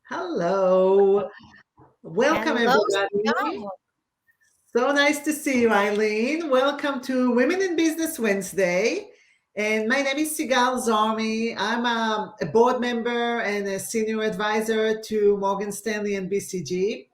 Hello. Welcome, Hello, everybody. Sigal. So nice to see you, Eileen. Welcome to Women in Business Wednesday. And my name is Sigal Zarmi. I'm a board member and a senior advisor to Morgan Stanley and BCG.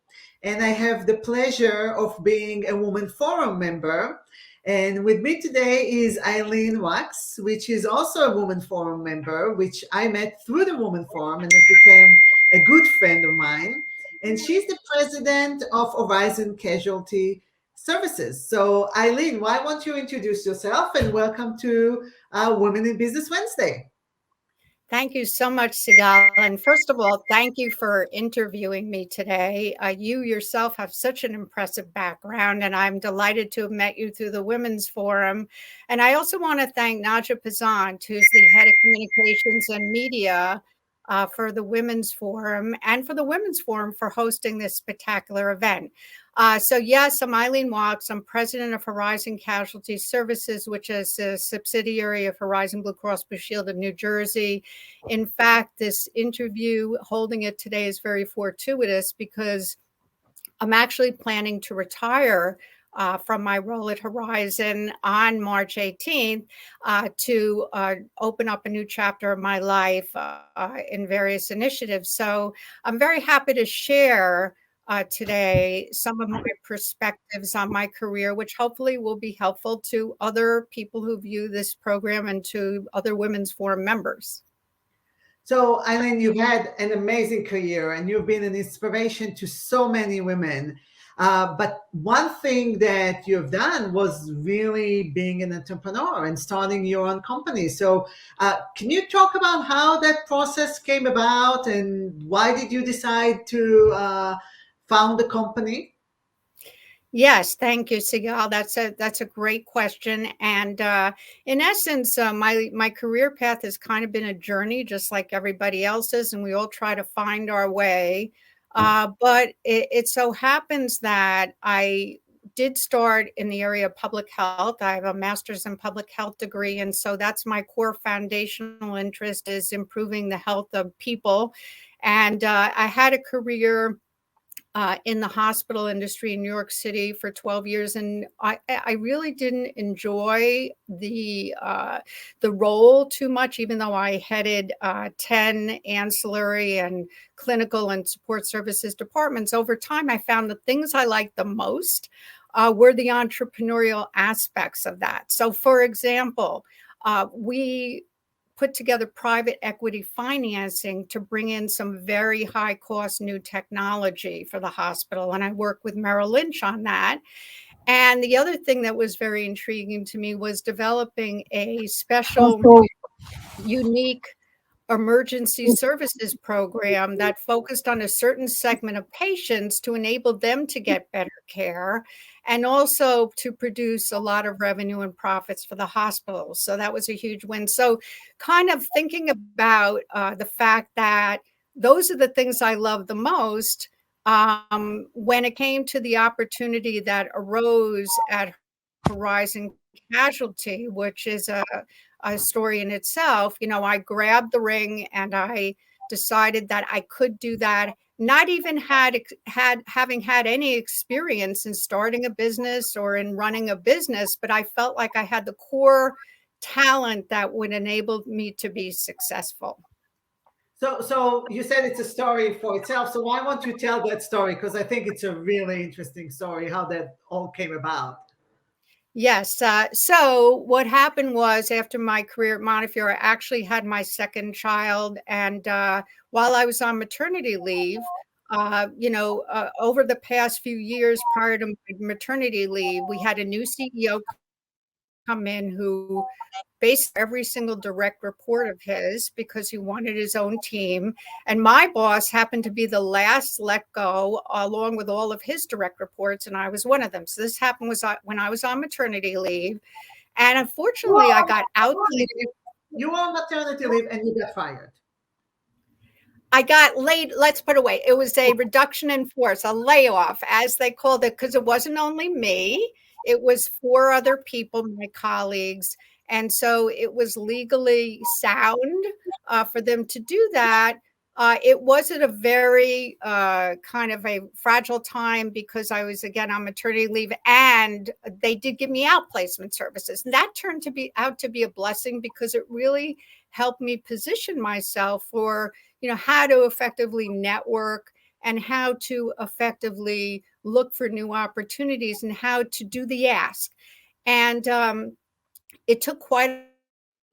And I have the pleasure of being a Women Forum member. And with me today is Ilene Wachs, which is also a Women Forum member, which I met through the Women Forum and it became a good friend of mine. And she's the president of Horizon Casualty Services. So, Eileen, why won't you introduce yourself and welcome to Women in Business Wednesday? Thank you so much, Sigal. And first of all, thank you for interviewing me today. You yourself have such an impressive background, and I'm delighted to have met you through the Women's Forum. And I also want to thank Naja Pazant, who's the head of communications and media for the Women's Forum, and for the Women's Forum for hosting this spectacular event. So yes, I'm Ilene Wachs. I'm president of Horizon Casualty Services, which is a subsidiary of Horizon Blue Cross Blue Shield of New Jersey. In fact, this interview, holding it today, is very fortuitous because I'm actually planning to retire from my role at Horizon on March 18th to open up a new chapter of my life in various initiatives. So I'm very happy to share today some of my perspectives on my career, which hopefully will be helpful to other people who view this program and to other Women's Forum members. So, Eileen, you've had an amazing career and you've been an inspiration to so many women. But one thing that you've done was really being an entrepreneur and starting your own company. So, can you talk about how that process came about and why did you decide to found the company? Yes, thank you, Sigal. That's a great question, and in essence, my career path has kind of been a journey, just like everybody else's, and we all try to find our way. But it so happens that I did start in the area of public health. I have a master's in public health degree, and so that's my core foundational interest is improving the health of people. And I had a career in the hospital industry in New York City for 12 years, and I really didn't enjoy the role too much, even though I headed 10 ancillary and clinical and support services departments. Over time, I found the things I liked the most were the entrepreneurial aspects of that. So, for example, we put together private equity financing to bring in some very high cost new technology for the hospital. And I worked with Merrill Lynch on that. And the other thing that was very intriguing to me was developing a special, unique emergency services program that focused on a certain segment of patients to enable them to get better care and also to produce a lot of revenue and profits for the hospitals. So that was a huge win. So, kind of thinking about the fact that those are the things I love the most. When it came to the opportunity that arose at Horizon Casualty, which is a story in itself, I grabbed the ring and I decided that I could do that. Not even having had any experience in starting a business or in running a business, but I felt like I had the core talent that would enable me to be successful. So you said it's a story for itself. So why won't you tell that story? Because I think it's a really interesting story how that all came about. Yes. So what happened was after my career at Montefiore, I actually had my second child. And while I was on maternity leave, over the past few years prior to my maternity leave, we had a new CEO come in who based every single direct report of his because he wanted his own team. And my boss happened to be the last let go, along with all of his direct reports, and I was one of them. So this happened when I was on maternity leave, and You were unfortunately, I on got out. maternity leave. You were on maternity leave and you got fired. I got laid. Let's put away. It was a reduction in force, a layoff, as they called it, because it wasn't only me. It was four other people, my colleagues. And so it was legally sound for them to do that. It was at a very kind of a fragile time because I was, again, on maternity leave, and they did give me outplacement services. And that turned out to be a blessing because it really helped me position myself for, how to effectively network and how to effectively look for new opportunities and how to do the ask. And it took quite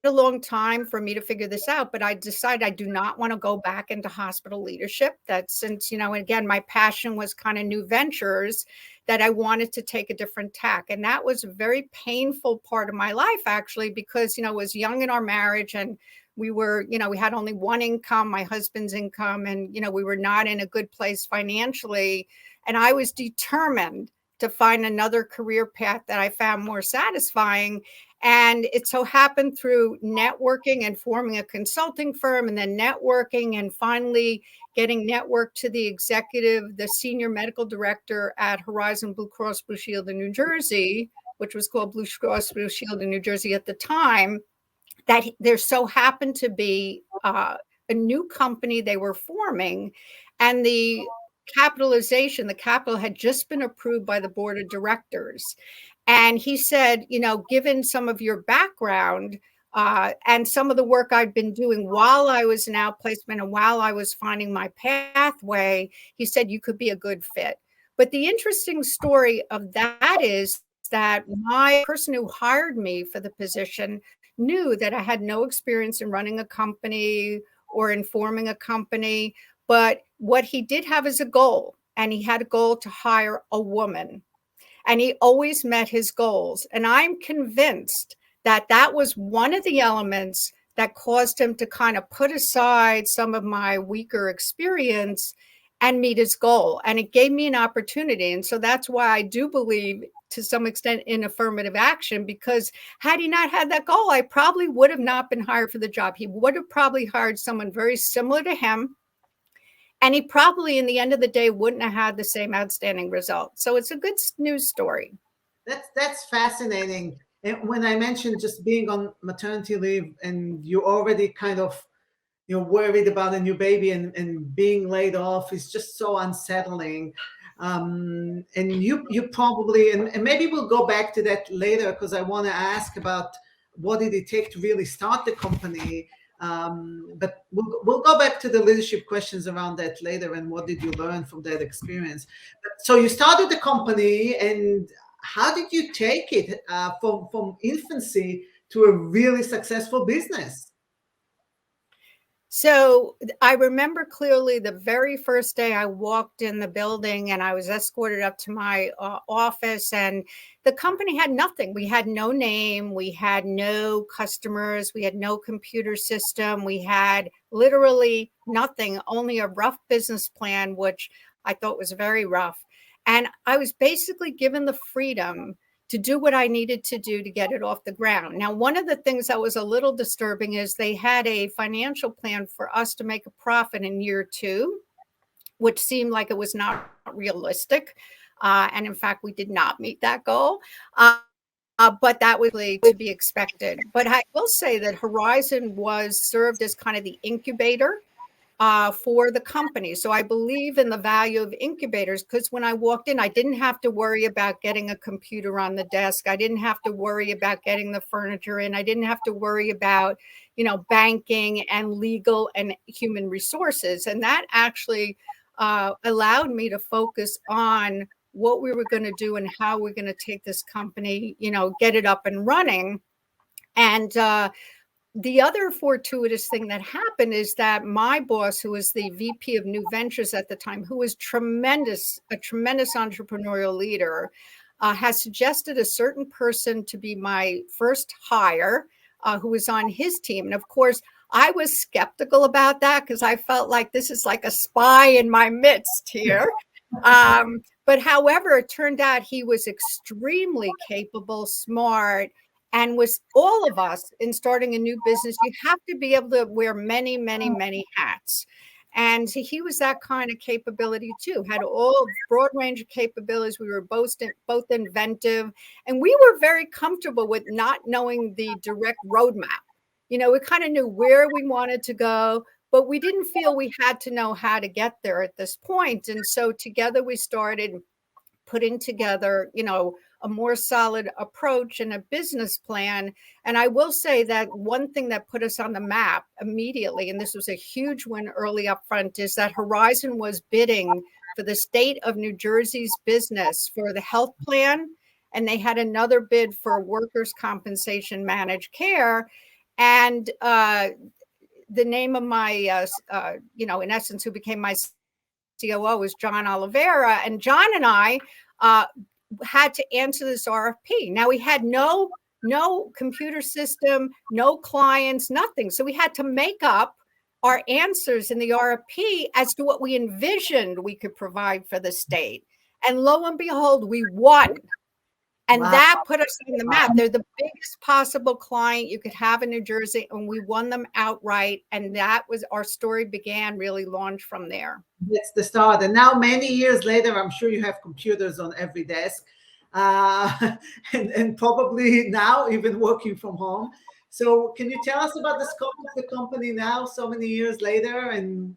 a long time for me to figure this out, but I decided I do not want to go back into hospital leadership. That since, again, my passion was kind of new ventures, that I wanted to take a different tack. And that was a very painful part of my life, actually, because, I was young in our marriage and we were, we had only one income, my husband's income, and, we were not in a good place financially. And I was determined to find another career path that I found more satisfying. And it so happened through networking and forming a consulting firm, and then networking and finally getting networked to the senior medical director at Horizon Blue Cross Blue Shield in New Jersey, which was called Blue Cross Blue Shield in New Jersey at the time, that there so happened to be a new company they were forming, and the capital had just been approved by the board of directors. And he said, given some of your background and some of the work I'd been doing while I was in outplacement and while I was finding my pathway, he said, you could be a good fit. But the interesting story of that is that my person who hired me for the position knew that I had no experience in running a company or in forming a company. But what he did have is a goal, and he had a goal to hire a woman. And he always met his goals. And I'm convinced that that was one of the elements that caused him to kind of put aside some of my weaker experience and meet his goal. And it gave me an opportunity. And so that's why I do believe to some extent in affirmative action, because had he not had that goal, I probably would have not been hired for the job. He would have probably hired someone very similar to him. And he probably, in the end of the day, wouldn't have had the same outstanding result. So it's a good news story. That's fascinating. And when I mentioned just being on maternity leave and you already kind of worried about a new baby and being laid off is just so unsettling. And you probably, and maybe we'll go back to that later because I want to ask about what did it take to really start the company. But we'll go back to the leadership questions around that later and what did you learn from that experience. So you started the company, and how did you take it from infancy to a really successful business? So I remember clearly the very first day I walked in the building and I was escorted up to my office, and the company had nothing. We had no name. We had no customers. We had no computer system. We had literally nothing, only a rough business plan, which I thought was very rough. And I was basically given the freedom to do what I needed to do to get it off the ground. Now, one of the things that was a little disturbing is they had a financial plan for us to make a profit in year 2, which seemed like it was not realistic. And in fact, we did not meet that goal. But that was to be expected. But I will say that Horizon served as kind of the incubator for the company. So I believe in the value of incubators, because when I walked in, I didn't have to worry about getting a computer on the desk. I didn't have to worry about getting the furniture in. I didn't have to worry about, banking and legal and human resources. And that actually allowed me to focus on what we were going to do and how we're going to take this company, get it up and running. And the other fortuitous thing that happened is that my boss, who was the VP of New Ventures at the time, who was a tremendous entrepreneurial leader, has suggested a certain person to be my first hire, who was on his team. And of course, I was skeptical about that because I felt like this is like a spy in my midst here. But however, it turned out he was extremely capable, smart, and with all of us in starting a new business, you have to be able to wear many, many, many hats. And he was that kind of capability too, had all broad range of capabilities. We were both inventive, and we were very comfortable with not knowing the direct roadmap. We kind of knew where we wanted to go, but we didn't feel we had to know how to get there at this point. And so together we started putting together, a more solid approach and a business plan. And I will say that one thing that put us on the map immediately, and this was a huge win early up front, is that Horizon was bidding for the state of New Jersey's business for the health plan. And they had another bid for workers' compensation managed care. And the name of my, in essence, who became my COO was John Oliveira. And John and I had to answer this RFP. Now, we had no computer system, no clients, nothing. So we had to make up our answers in the RFP as to what we envisioned we could provide for the state. And lo and behold, we won. And wow. That put us on the map. They're the biggest possible client you could have in New Jersey, and we won them outright. And that was our story really launched from there. That's the start. And now, many years later, I'm sure you have computers on every desk, and probably now even working from home. So can you tell us about the scope of the company now, so many years later? And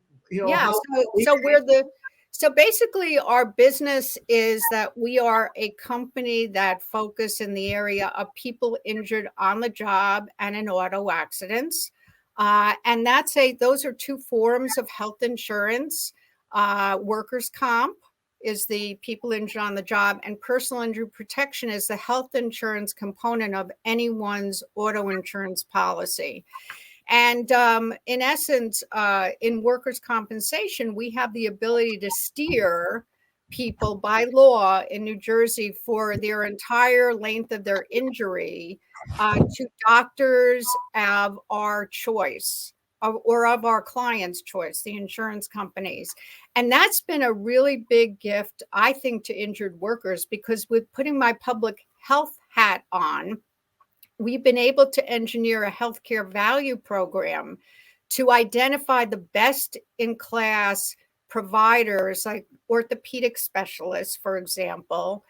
So basically, our business is that we are a company that focus in the area of people injured on the job and in auto accidents. And those are two forms of health insurance. Workers' comp is the people injured on the job, and personal injury protection is the health insurance component of anyone's auto insurance policy. And in essence, in workers' compensation, we have the ability to steer people by law in New Jersey for their entire length of their injury to doctors of our choice or of our client's choice, the insurance companies. And that's been a really big gift, I think, to injured workers, because with putting my public health hat on, we've been able to engineer a healthcare value program to identify the best in class providers, like orthopedic specialists, for example,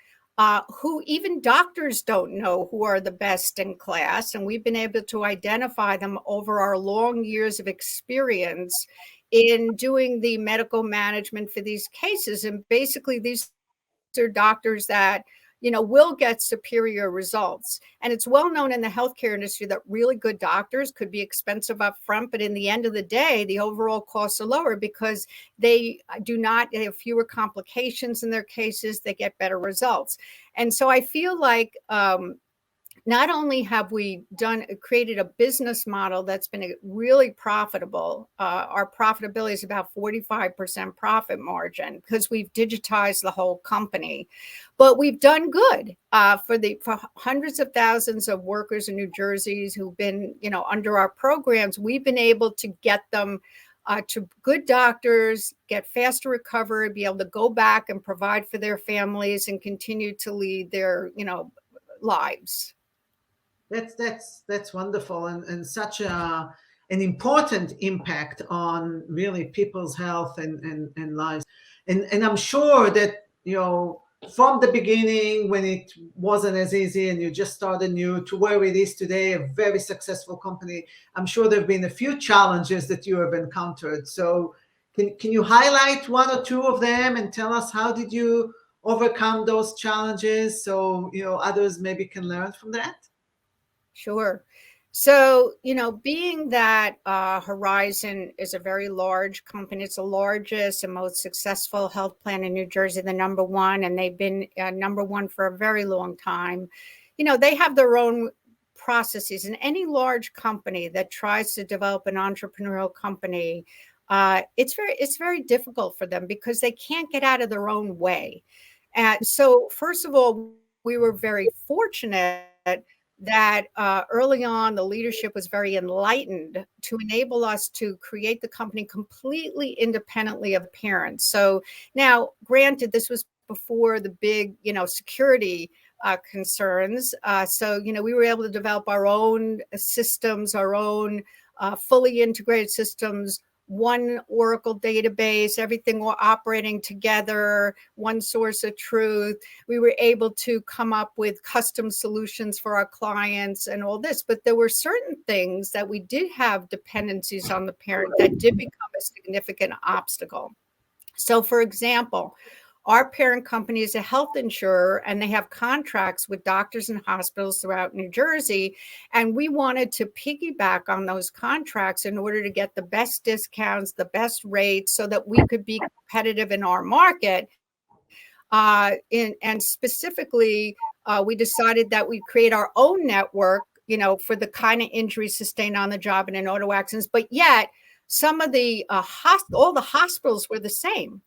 who even doctors don't know who are the best in class. And we've been able to identify them over our long years of experience in doing the medical management for these cases. And basically, these are doctors that will get superior results. And it's well known in the healthcare industry that really good doctors could be expensive up front, but in the end of the day, the overall costs are lower because they have fewer complications in their cases, they get better results. And so I feel like not only have we created a business model that's been really profitable, our profitability is about 45% profit margin because we've digitized the whole company, but we've done good for hundreds of thousands of workers in New Jersey who've been, under our programs. We've been able to get them to good doctors, get faster recovery, be able to go back and provide for their families and continue to lead their, lives. That's wonderful, and such an important impact on really people's health and lives. And I'm sure that, from the beginning, when it wasn't as easy and you just started new to where it is today, a very successful company, I'm sure there have been a few challenges that you have encountered. So can you highlight one or two of them and tell us how did you overcome those challenges so, others maybe can learn from that? Sure. So, being that Horizon is a very large company, it's the largest and most successful health plan in New Jersey, the number one, and they've been number one for a very long time. They have their own processes, and any large company that tries to develop an entrepreneurial company, it's very difficult for them because they can't get out of their own way. And so, first of all, we were very fortunate that early on, the leadership was very enlightened to enable us to create the company completely independently of parents. So now, granted, this was before the big, security concerns. So, we were able to develop our own systems, our own fully integrated systems one Oracle database, everything were operating together, one source of truth. We were able to come up with custom solutions for our clients and all this. But there were certain things that we did have dependencies on the parent that did become a significant obstacle. So, for example, our parent company is a health insurer, and they have contracts with doctors and hospitals throughout New Jersey. And we wanted to piggyback on those contracts in order to get the best discounts, the best rates, so that we could be competitive in our market. And specifically, we decided that we'd create our own network, for the kind of injuries sustained on the job and in auto accidents. But yet, some of the all the hospitals were the same.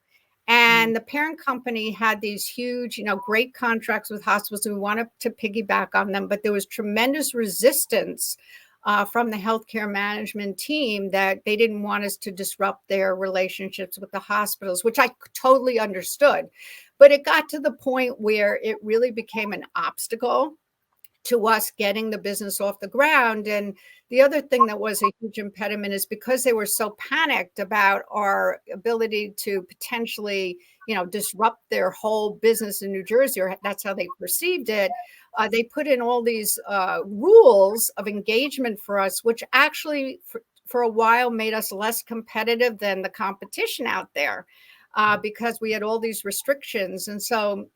And the parent company had these huge, great contracts with hospitals, and we wanted to piggyback on them. But there was tremendous resistance from the healthcare management team that they didn't want us to disrupt their relationships with the hospitals, which I totally understood. But it got to the point where it really became an obstacle to us getting the business off the ground. And the other thing that was a huge impediment is because they were so panicked about our ability to potentially, disrupt their whole business in New Jersey, or that's how they perceived it. They put in all these rules of engagement for us, which actually for a while made us less competitive than the competition out there. Because we had all these restrictions. And so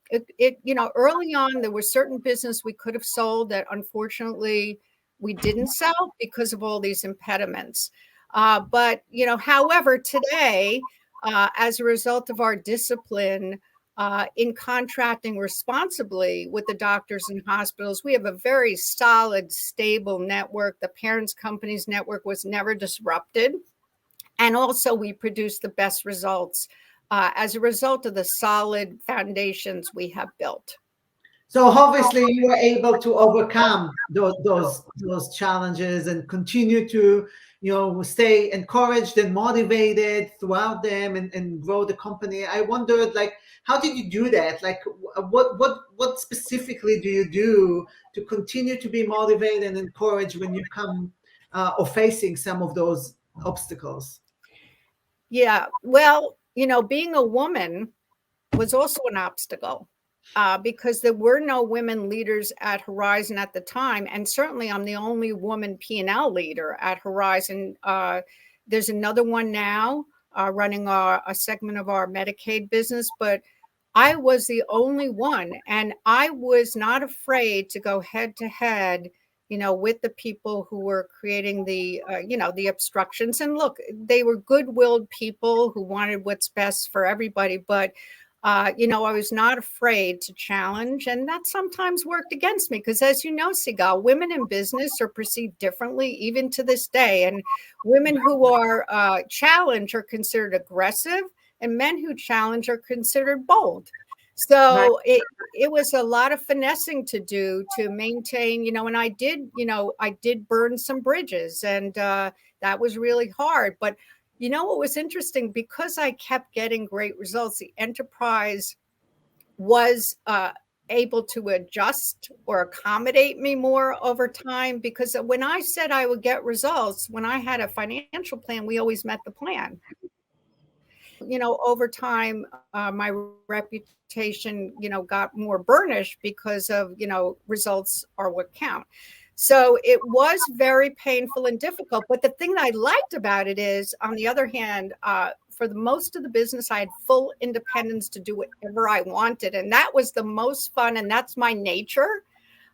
early on, there was certain business we could have sold that unfortunately we didn't sell because of all these impediments. But however, today, as a result of our discipline in contracting responsibly with the doctors and hospitals, we have a very solid, stable network. The parents' company's network was never disrupted. And also we produce the best results as a result of the solid foundations we have built. So obviously you were able to overcome those challenges and continue to stay encouraged and motivated throughout them and grow the company. I wondered, how did you do that? What specifically do you do to continue to be motivated and encouraged when you come or facing some of those obstacles? Yeah, well, being a woman was also an obstacle because there were no women leaders at Horizon at the time. And certainly I'm the only woman P&L leader at Horizon. There's another one now running a segment of our Medicaid business, but I was the only one. And I was not afraid to go head to head with the people who were creating the obstructions. And look, they were good-willed people who wanted what's best for everybody. But, I was not afraid to challenge. And that sometimes worked against me because, as you know, Sigal, women in business are perceived differently even to this day. And women who are challenged are considered aggressive, and men who challenge are considered bold. So it was a lot of finessing to do to maintain, and I did burn some bridges, and that was really hard. But what was interesting, because I kept getting great results, the enterprise was able to adjust or accommodate me more over time, because when I said I would get results, when I had a financial plan, we always met the plan. Over time, my reputation, got more burnished because of, results are what count. So it was very painful and difficult. But the thing that I liked about it is, on the other hand, for the most of the business, I had full independence to do whatever I wanted. And that was the most fun. And that's my nature.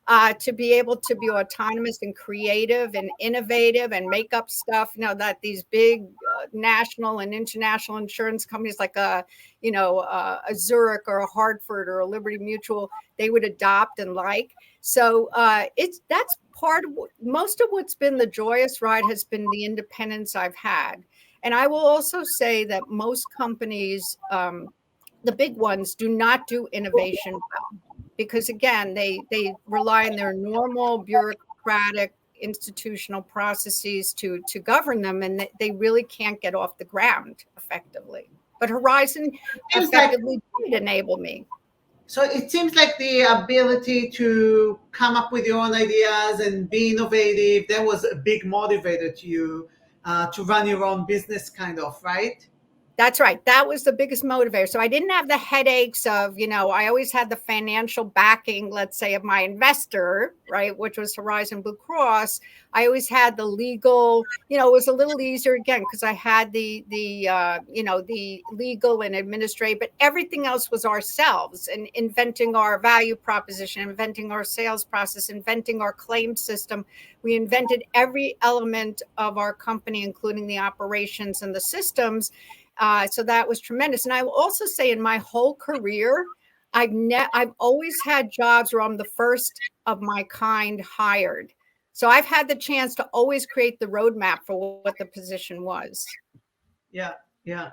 To be able to be autonomous and creative and innovative and make up stuff, that these big national and international insurance companies like a Zurich or a Hartford or a Liberty Mutual, they would adopt and like. So that's part of most of what's been the joyous ride has been the independence I've had. And I will also say that most companies, the big ones, do not do innovation well. Because again, they rely on their normal bureaucratic institutional processes to govern them, and they really can't get off the ground effectively. But Horizon effectively did enable me. So it seems like the ability to come up with your own ideas and be innovative, that was a big motivator to you to run your own business, kind of, right? That's right. That was the biggest motivator. So I didn't have the headaches of, I always had the financial backing, let's say, of my investor, right, which was Horizon Blue Cross. I always had the legal, it was a little easier again because I had the legal and administrative, but everything else was ourselves and inventing our value proposition, inventing our sales process, inventing our claim system. We invented every element of our company, including the operations and the systems. So that was tremendous. And I will also say in my whole career, I've always had jobs where I'm the first of my kind hired. So I've had the chance to always create the roadmap for what the position was. Yeah, yeah.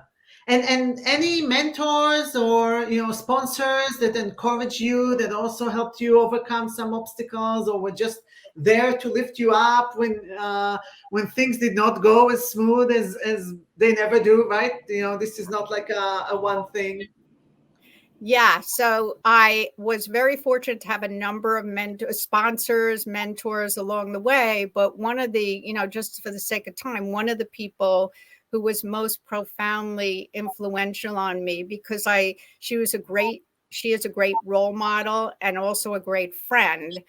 And any mentors or sponsors that encourage you, that also helped you overcome some obstacles, or were just there to lift you up when things did not go as smooth as they never do, right? This is not like a one thing. Yeah, so I was very fortunate to have a number of sponsors, mentors along the way. But one of the, just for the sake of time, one of the people who was most profoundly influential on me, because she is a great role model and also a great friend,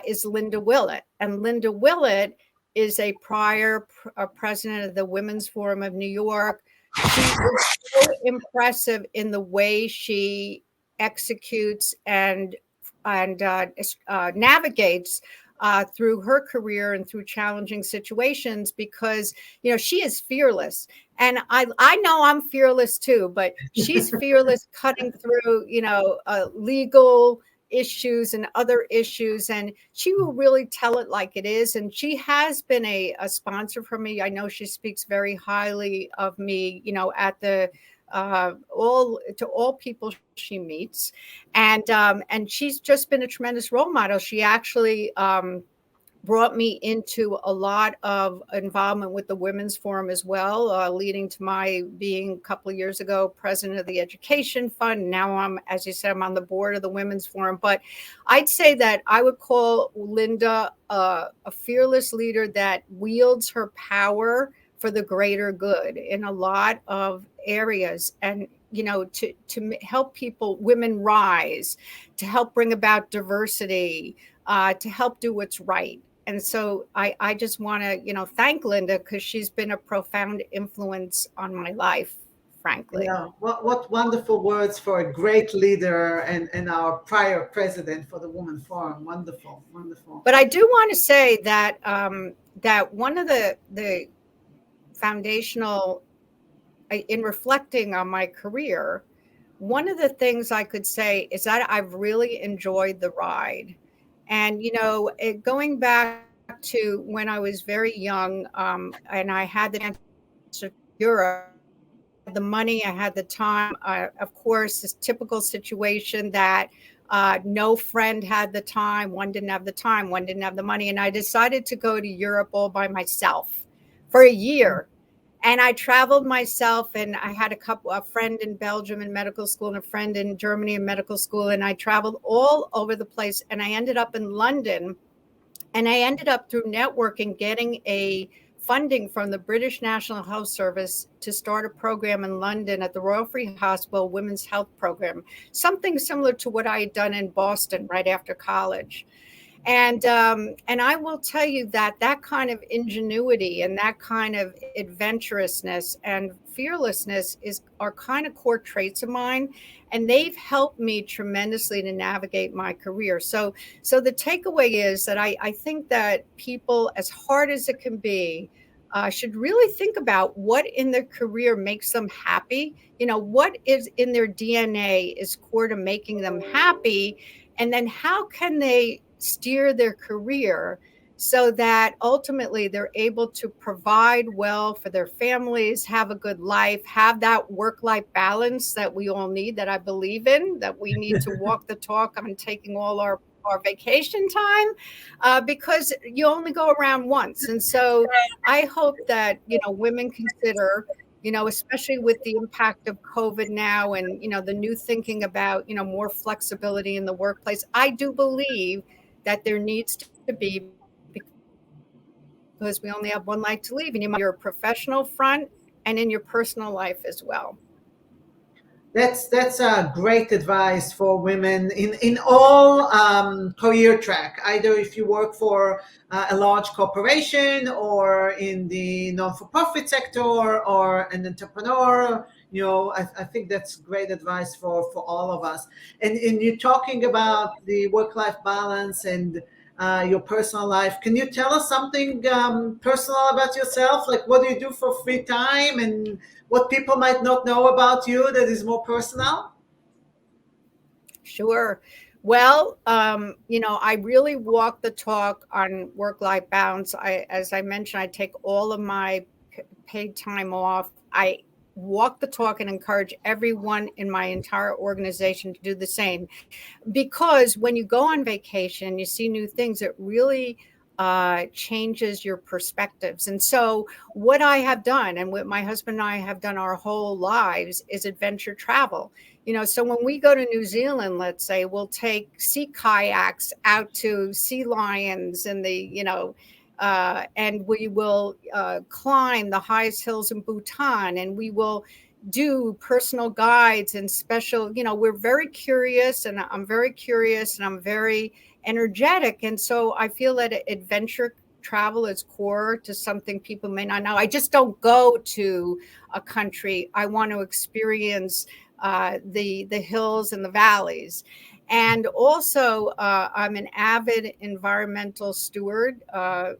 is Linda Willett. And Linda Willett is a prior president of the Women's Forum of New York. She is so impressive in the way she executes and navigates through her career and through challenging situations, because she is fearless, and I know I'm fearless too, but she's fearless cutting through legal issues and other issues, and she will really tell it like it is. And she has been a sponsor for me. I know she speaks very highly of me, at the all people she meets, and she's just been a tremendous role model. She actually brought me into a lot of involvement with the Women's Forum as well, leading to my being a couple of years ago president of the Education Fund. Now I'm, as you said, I'm on the board of the Women's Forum. But I'd say that I would call Linda a fearless leader that wields her power for the greater good in a lot of areas, and to help women rise, to help bring about diversity, to help do what's right. And so I just want to, thank Linda, because she's been a profound influence on my life, frankly. Yeah, what wonderful words for a great leader and our prior president for the Women Forum. Wonderful, wonderful. But I do want to say that that one of the foundational, in reflecting on my career, one of the things I could say is that I've really enjoyed the ride. And, going back to when I was very young, and I had the chance to Europe, the money, I had the time, of course, this typical situation that no friend had the time, one didn't have the time, one didn't have the money. And I decided to go to Europe all by myself for a year. And I traveled myself, and I had a friend in Belgium in medical school and a friend in Germany in medical school. And I traveled all over the place, and I ended up in London, and I ended up through networking getting a funding from the British National Health Service to start a program in London at the Royal Free Hospital Women's Health Program, something similar to what I had done in Boston right after college. And I will tell you that kind of ingenuity and that kind of adventurousness and fearlessness are kind of core traits of mine, and they've helped me tremendously to navigate my career. So the takeaway is that I think that people, as hard as it can be, should really think about what in their career makes them happy. What is in their DNA is core to making them happy, and then how can they steer their career so that ultimately they're able to provide well for their families, have a good life, have that work-life balance that we all need, that I believe in, that we need to walk the talk on taking all our vacation time, because you only go around once. And so I hope that, women consider, especially with the impact of COVID now, and, the new thinking about, more flexibility in the workplace. I do believe that there needs to be, because we only have one life to live, and you might your professional front and in your personal life as well. That's a great advice for women in all career track. Either if you work for a large corporation or in the non-for-profit sector or an entrepreneur, I think that's great advice for all of us. And you're talking about the work-life balance and your personal life. Can you tell us something personal about yourself? Like, what do you do for free time and what people might not know about you that is more personal? Sure. Well, I really walk the talk on work-life balance. As I mentioned, I take all of my paid time off. I walk the talk and encourage everyone in my entire organization to do the same. Because when you go on vacation, you see new things, it really changes your perspectives. And so what I have done and what my husband and I have done our whole lives is adventure travel. So when we go to New Zealand, let's say, we'll take sea kayaks out to sea lions and and we will climb the highest hills in Bhutan, and we will do personal guides and special, we're very curious, and I'm very curious, and I'm very energetic. And so I feel that adventure travel is core to something people may not know. I just don't go to a country. I want to experience the hills and the valleys. And also, I'm an avid environmental steward.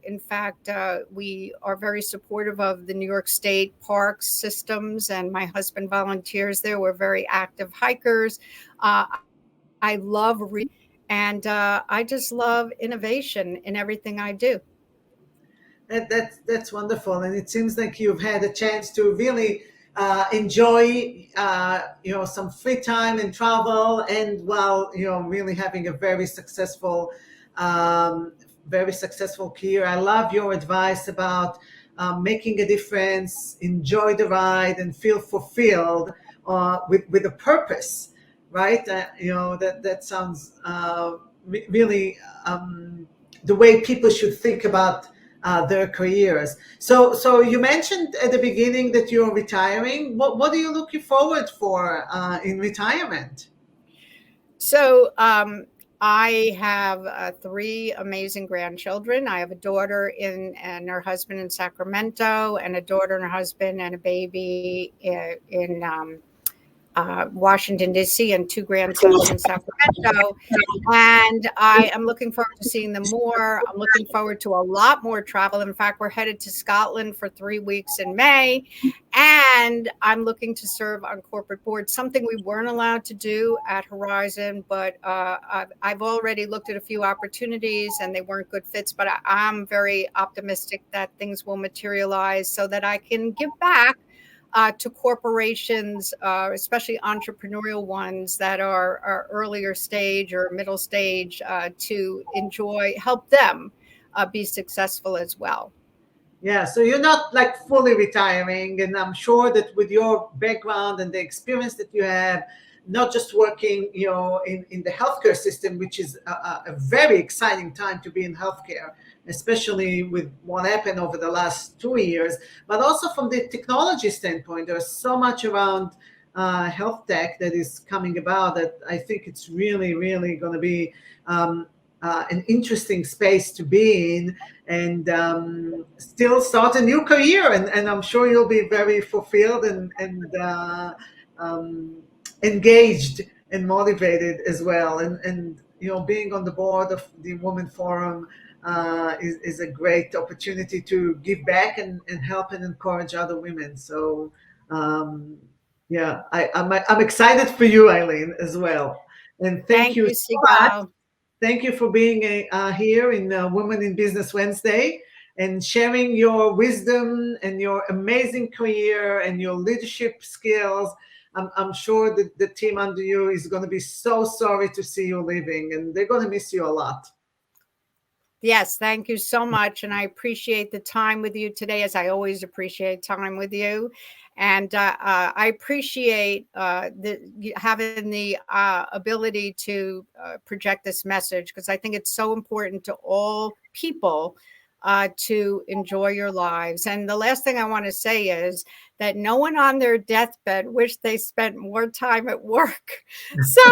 In fact, we are very supportive of the New York State parks systems, and my husband volunteers there. We're very active hikers. I love reading, and I just love innovation in everything I do. That's wonderful, and it seems like you've had a chance to really enjoy, some free time and travel, and while really having a very successful career. I love your advice about making a difference, enjoy the ride, and feel fulfilled with a purpose. Right? That sounds really the way people should think about their careers. So you mentioned at the beginning that you're retiring. What are you looking forward for in retirement? So I have three amazing grandchildren. I have a daughter and her husband in Sacramento, and a daughter and her husband and a baby in Washington, D.C., and two grandsons in Sacramento. And I am looking forward to seeing them more. I'm looking forward to a lot more travel. In fact, we're headed to Scotland for 3 weeks in May. And I'm looking to serve on corporate boards, something we weren't allowed to do at Horizon. But I've already looked at a few opportunities and they weren't good fits. But I'm very optimistic that things will materialize so that I can give back to corporations, especially entrepreneurial ones that are earlier stage or middle stage, to help them be successful as well. Yeah, so you're not like fully retiring, and I'm sure that with your background and the experience that you have, not just working, in the healthcare system, which is a very exciting time to be in healthcare, especially with what happened over the last 2 years, but also from the technology standpoint, there's so much around health tech that is coming about that I think it's really, really going to be an interesting space to be in, and still start a new career. And I'm sure you'll be very fulfilled and engaged and motivated as well. And being on the board of the Women Forum is a great opportunity to give back and help and encourage other women. So yeah, I'm excited for you, Eileen, as well. And thank Thank you you, so much. Sigal. Thank you for being here in Women in Business Wednesday and sharing your wisdom and your amazing career and your leadership skills. I'm sure that the team under you is going to be so sorry to see you leaving, and they're going to miss you a lot. Yes, thank you so much. And I appreciate the time with you today, as I always appreciate time with you. And I appreciate having the ability to project this message, because I think it's so important to all people to enjoy your lives. And the last thing I want to say is that no one on their deathbed wished they spent more time at work. So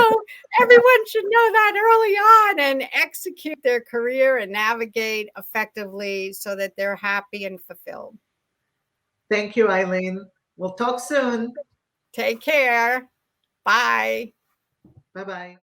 everyone should know that early on and execute their career and navigate effectively so that they're happy and fulfilled. Thank you, Eileen. We'll talk soon. Take care. Bye. Bye-bye.